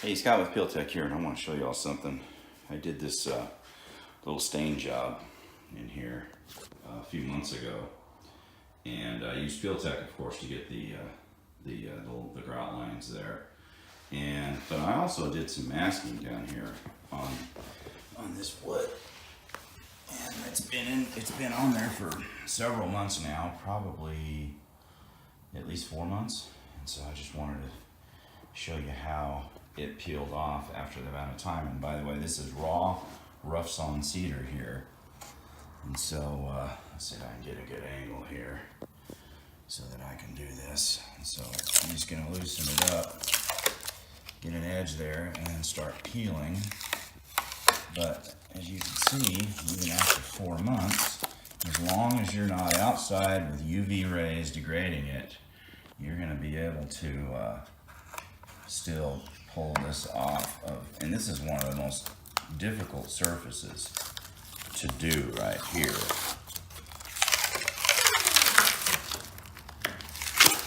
Hey, Scott with Peel-Tek here, and I want to show you all something. I did this little stain job in here a few months ago, and I used Peel-Tek, of course, to get the grout lines there. But I also did some masking down here on this wood, and it's been on there for several months now, probably at least 4 months. And so I just wanted to show you how it peeled off after the amount of time. And by the way, this is raw rough sawn cedar here. And so let's see if I can get a good angle here so that I can do this. And so I'm just gonna loosen it up, get an edge there, and then start peeling. But as you can see, even after 4 months, as long as you're not outside with UV rays degrading it, you're gonna be able to still pull this off of, and this is one of the most difficult surfaces to do right here.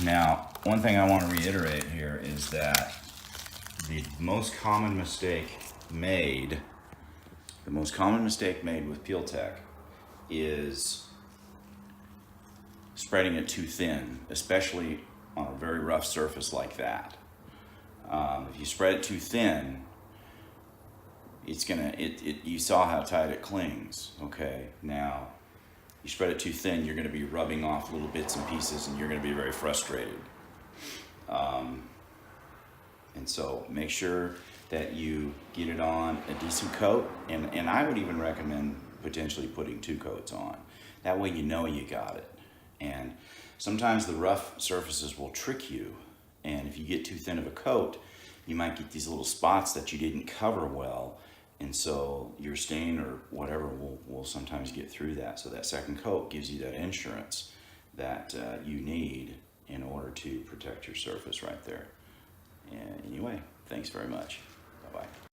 Now, one thing I want to reiterate here is that the most common mistake made with Peel-Tek is spreading it too thin, especially on a very rough surface like that. If you spread it too thin, it's gonna, you saw how tight it clings, okay? Now, you spread it too thin, you're gonna be rubbing off little bits and pieces, and you're gonna be very frustrated. And so make sure that you get it on a decent coat, and I would even recommend potentially putting 2 coats on. That way you know you got it. And sometimes the rough surfaces will trick you, and if you get too thin of a coat, you might get these little spots that you didn't cover well, and so your stain or whatever will sometimes get through that. So that second coat gives you that insurance that you need in order to protect your surface right there. And anyway, thanks very much. Bye-bye.